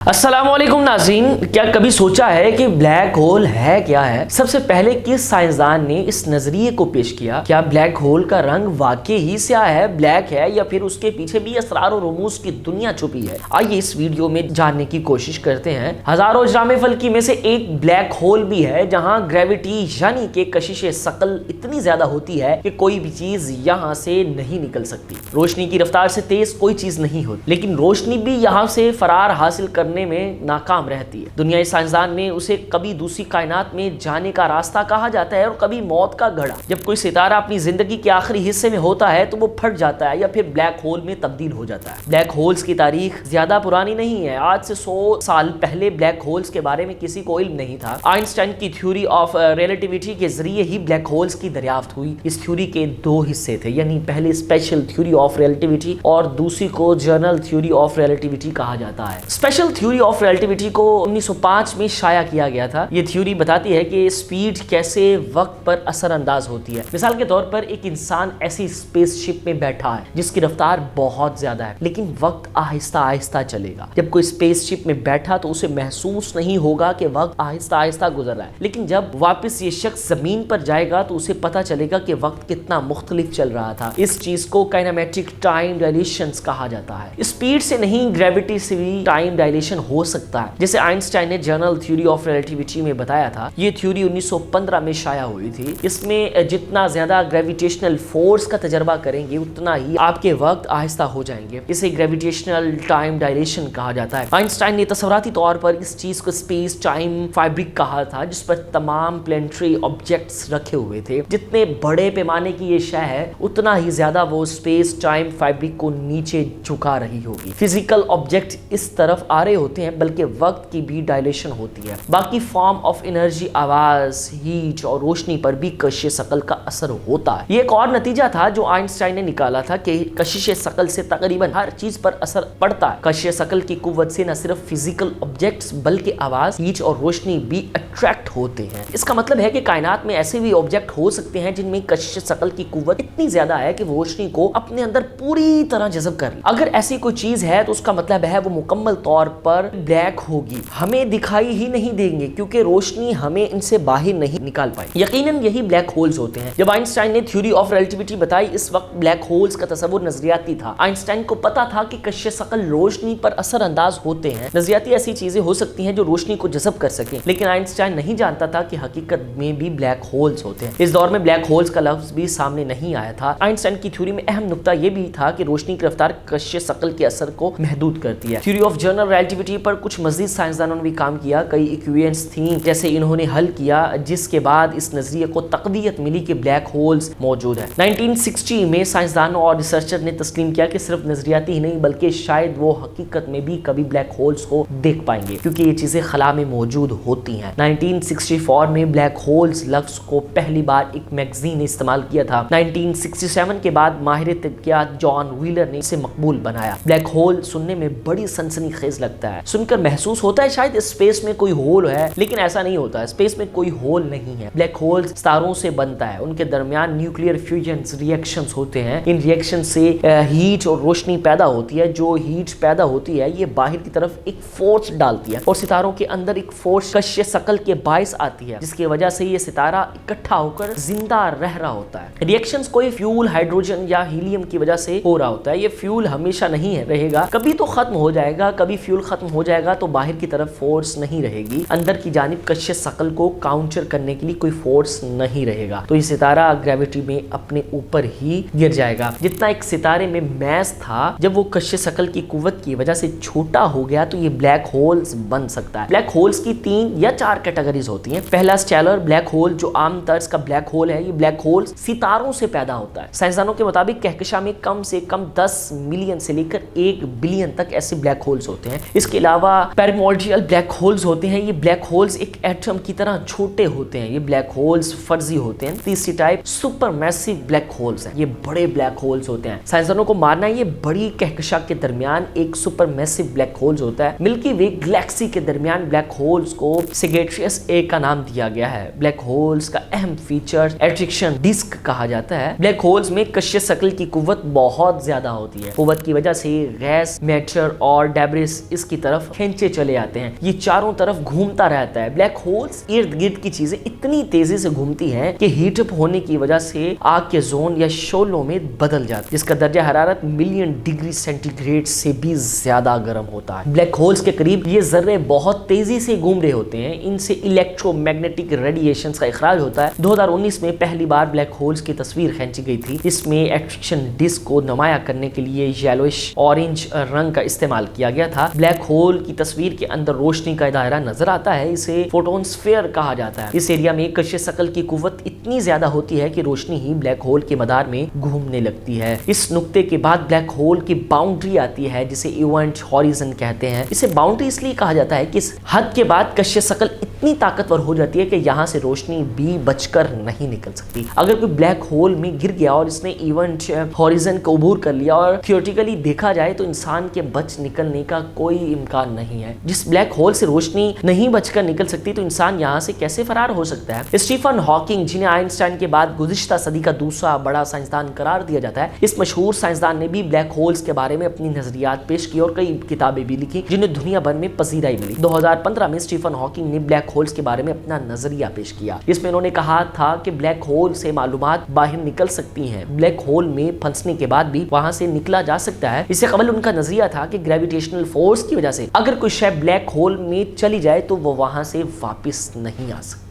अस्सलामुअलैकुम नाज़रीन, क्या कभी सोचा है कि ब्लैक होल है क्या है? सबसे पहले किस साइंसदान ने इस नजरिए को पेश किया? क्या ब्लैक होल का रंग वाकई ही स्याह है, ब्लैक है, या फिर उसके पीछे भी असरार और रमूज की दुनिया छुपी है? आइए इस वीडियो में जानने की कोशिश करते हैं। हजारों इजराम फल्की में से एक ब्लैक होल भी है, जहां ग्रेविटी यानी कि कशिश शकल इतनी ज्यादा होती है कि कोई भी चीज यहाँ से नहीं निकल सकती। रोशनी की रफ्तार से तेज कोई चीज नहीं होती, लेकिन रोशनी भी यहाँ से फरार हासिल करने में नाकाम रहती है। दुनियाई साइंसदान ने उसे कभी दूसरी कायनात में जाने का रास्ता कहा जाता है और कभी मौत का घड़ा। जब कोई सितारा अपनी जिंदगी के आखिरी हिस्से में होता है तो वो फट जाता है या फिर ब्लैक होल में तब्दील हो जाता है। ब्लैक होल्स की तारीख ज्यादा पुरानी नहीं है। आज से 100 साल पहले ब्लैक होल्स के बारे में किसी को इल्म नहीं था। आइंस्टाइन की थ्योरी ऑफ रिलेटिविटी के जरिए ही ब्लैक होल्स की दरियाफ्त हुई। इस थ्योरी के दो हिस्से थे, यानी पहले स्पेशल थ्योरी ऑफ रिलेटिविटी और दूसरी को जनरल थ्योरी ऑफ रिलेटिविटी कहा जाता है। स्पेशल थ्योरी ऑफ रिलेटिविटी को 1905 में शाया किया गया था। ये थ्योरी बताती है कि स्पीड कैसे वक्त पर असरअंदाज होती है। मिसाल के तौर पर एक इंसान ऐसी स्पेसशिप में बैठा है जिसकी रफ्तार बहुत ज्यादा है, लेकिन वक्त आहिस्ता आहिस्ता चलेगा। जब कोई स्पेसशिप में बैठा तो उसे महसूस नहीं होगा कि वक्त आहिस्ता आहिस्ता गुजर रहा है, लेकिन जब वापस ये शख्स जमीन पर जाएगा तो उसे पता चलेगा कि वक्त कितना मुख्तलिफ चल रहा था। इस चीज को काइनेमेटिक टाइम डायलेशन कहा जाता है। स्पीड से नहीं, ग्रेविटी से भी टाइम डायलेशन हो सकता है, जैसे आइंस्टाइन ने जनरल थ्योरी ऑफ रिलेटिविटी में बताया था। ये थ्योरी 1915 में शाया हुई थी। इसमें जितना ज्यादा ग्रेविटेशनल फोर्स का तजर्बा करेंगे उतना ही आपके वक्त आहिस्ता हो जाएंगे। इसे ग्रेविटेशनल टाइम डायलेशन कहा जाता है। आइंस्टाइन ने तस्वराती तौर पर इस चीज को स्पेस टाइम फैब्रिक कहा था, जिस पर तमाम प्लेनेटरी ऑब्जेक्ट्स रखे हुए थे। जितने बड़े पैमाने की ये शय है उतना ही ज्यादा वो स्पेस टाइम फैब्रिक को नीचे झुका रही होगी। फिजिकल ऑब्जेक्ट इस तरफ आ रहे होते हैं, बल्कि वक्त की भी डायलेशन होती है। बाकी फॉर्म ऑफ एनर्जी, आवाज, हीट और रोशनी पर भी कशिश शकल का असर होता है। ये एक और नतीजा था जो आइंस्टाइन ने निकाला था कि कशिश शकल से तकरीबन हर चीज पर असर पड़ता है। कशिश शकल की कुव्वत से न सिर्फ फिजिकल ऑब्जेक्ट्स बल्कि आवाज, हीट और रोशनी भी अट्रैक्ट होते हैं। इसका मतलब है कि कायनात में ऐसे भी ऑब्जेक्ट हो सकते हैं जिनमें कशिश शकल की कुव्वत इतनी ज्यादा है कि रोशनी को अपने अंदर पूरी तरह जज़ब कर ले। अगर ऐसी कोई चीज है तो उसका मतलब है वो मुकम्मल तौर पर ब्लैक होगी। हमें दिखाई ही नहीं देंगे क्योंकि रोशनी हमें इनसे बाहर नहीं निकाल पाए। यकीनन यही ब्लैक होल्स होते हैं। जब आइंस्टाइन ने थ्योरी ऑफ रिलेटिविटी बताई, इस वक्त ब्लैक होल्स का तस्वुर नजरियाती था। आइंस्टाइन को पता था कि कशिश शकल रोशनी पर असर अंदाज होते हैं। नजरियाती ऐसी चीजें हो सकती हैं जो रोशनी को जज़ब कर सके, लेकिन आइंस्टाइन नहीं जानता था कि हकीकत में भी ब्लैक होल्स होते हैं। इस दौर में ब्लैक होल्स का लफ्ज भी सामने नहीं आया था। आइंस्टाइन की थ्योरी में अहम नुकता यह भी था कि रोशनी की रफ्तार कशिश शकल के असर को महदूद करती है। थ्योरी ऑफ जनरल रिलेटिविटी पर कुछ मजीद साइंसदानों ने भी काम किया। कई इक्वेशंस थी जैसे इन्होंने हल किया, जिसके बाद इस नजरिए को तकवीयत मिली कि ब्लैक होल्स मौजूद है। 1960 में साइंसदानों और रिसर्चर ने तस्लीम किया कि सिर्फ नजरियाती ही नहीं बल्कि शायद वो हकीकत में भी कभी ब्लैक होल्स को देख पाएंगे, क्योंकि ये चीजें खला में मौजूद होती हैं। 1964 में ब्लैक होल्स लफ्ज को पहली बार एक मैगजीन ने इस्तेमाल किया था। 1967 के बाद माहिर तहकीकात जॉन व्हीलर ने इसे मकबूल बनाया। ब्लैक होल सुनने में बड़ी सनसनीखेज लगता है। सुनकर महसूस होता है शायद स्पेस में कोई होल है, लेकिन ऐसा नहीं होता है। स्पेस में कोई होल नहीं है। ब्लैक होल तारों से बनता है। उनके दरमियान न्यूक्लियर फ्यूजन रिएक्शंस होते हैं। इन रिएक्शन से हीट और रोशनी पैदा होती है। जो हीट पैदा होती है ये बाहर की तरफ एक फोर्स डालती है और सितारों के अंदर एक फोर्स कशिश शकल के बायस आती है, जिसकी वजह से ये सितारा इकट्ठा होकर जिंदा रह रहा होता है। रिएक्शंस कोई फ्यूल हाइड्रोजन या हीलियम की वजह से हो रहा होता है। ये फ्यूल हमेशा नहीं रहेगा, कभी तो खत्म हो जाएगा। कभी फ्यूल खत्म हो जाएगा तो बाहर की तरफ फोर्स नहीं रहेगी। अंदर की जानिब कशिश शकल को काउंटर करने के लिए कोई फोर्स नहीं रहेगा, तो ये सितारा ग्रेविटी में अपने ऊपर ही गिर जाएगा। जितना एक सितारे में मैस था, जब वो कशिश शकल की कुव्वत की वजह से छोटा हो गया तो ये ब्लैक होल्स बन सकता है। ब्लैक होल्स की 3 या 4 कैटेगरीज होती हैं। पहला स्टेलर ब्लैक होल, जो आम तर्ज का ब्लैक होल है। ये ब्लैक होल सितारों से पैदा होता है। साइंसदानों के मुताबिक कहकशां में कम से कम 10 मिलियन से लेकर 1 बिलियन तक ऐसे ब्लैक होल्स होते हैं। इसके अलावा पैरामोर्डियल ब्लैक होल्स होते हैं। ये ब्लैक होल्स एक एटम की तरह छोटे होते हैं। ये ब्लैक होल्स फर्जी होते हैं। तीसरी type super massive black holes है। ये बड़े ब्लैक होल्स होते हैं। साइंसदानों को मानना है ये बड़ी कहकशां के दरमियान एक सुपर मैसिव ब्लैक होल्स होता है। मिल्की वे गैलेक्सी के दरमियान ब्लैक होल्स को सेगेट्रियस ए का नाम दिया गया है। ब्लैक होल्स का अहम फीचर एट्रिक्शन डिस्क कहा जाता है। ब्लैक होल्स में कशिश शकल की कुव्वत बहुत ज्यादा होती है। कुव्वत की वजह से गैस, मैटर और डेब्रिस इस की तरफ खींचे चले आते हैं। ये चारों तरफ घूमता रहता है। ब्लैक होल्स इर्द गिर्द की चीजें इतनी तेजी से घूमती हैं कि हीट अप होने की वजह से आग के जोन या शोलों में बदल जाता है, जिसका दर्जा हरारत मिलियन डिग्री सेंटीग्रेड से भी ज्यादा गर्म होता है। ब्लैक होल्स के करीब ये जर्रे बहुत तेजी से घूम रहे होते हैं, इनसे इलेक्ट्रोमैग्नेटिक रेडिएशंस का इखराज होता है। 2019 में पहली बार ब्लैक होल्स की तस्वीर खींची गई थी। इसमें एक्शन डिस्क को नुमाया करने के लिए येलोइश ऑरेंज रंग का इस्तेमाल किया गया था। ब्लैक होल की तस्वीर के अंदर रोशनी का दायरा नजर आता है, इसे फोटोस्फीयर कहा जाता है। इस एरिया में कशिश शकल की कुव्वत इतनी ज्यादा होती है कि रोशनी ही ब्लैक होल के मदार में घूमने लगती है। इस नुक्ते के बाद ब्लैक होल की बाउंड्री आती है, जिसे इवेंट हॉरिजन कहते हैं। इसे बाउंड्री इसलिए कहा जाता है कि इस हद के बाद कशिश शकल इतनी ताकतवर हो जाती है कि यहाँ से रोशनी भी बचकर नहीं निकल सकती। अगर कोई ब्लैक होल में गिर गया और इसने इवेंट हॉरिजन को अबूर कर लिया और थियोरेटिकली देखा जाए तो इंसान के बच निकलने का कोई इम्कान नहीं है। जिस ब्लैक होल से रोशनी नहीं बचकर निकल सकती तो इंसान यहाँ से कैसे फरार हो सकता है। स्टीफन हॉकिंग, जिन्हें आइंस्टाइन के बाद गुज़िश्ता सदी का दूसरा बड़ा साइंसदान करार दिया जाता है, इस मशहूर साइंसदान ने भी ब्लैक होल्स के बारे में अपनी नजरियात पेश की और कई किताबें भी लिखी, जिन्हें दुनिया भर में पजीराई मिली। 2015 में स्टीफन हॉकिंग ने ब्लैक होल्स के बारे में अपना नजरिया पेश किया। इसमें उन्होंने कहा था कि ब्लैक होल से मालूमात बाहर निकल सकती हैं। ब्लैक होल में फंसने के बाद भी वहां से निकला जा सकता है। इससे कबल उनका नजरिया था कि ग्रेविटेशनल फोर्स की वजह से अगर कोई शय ब्लैक होल में चली जाए तो वो वहां से वापस नहीं आ सकती।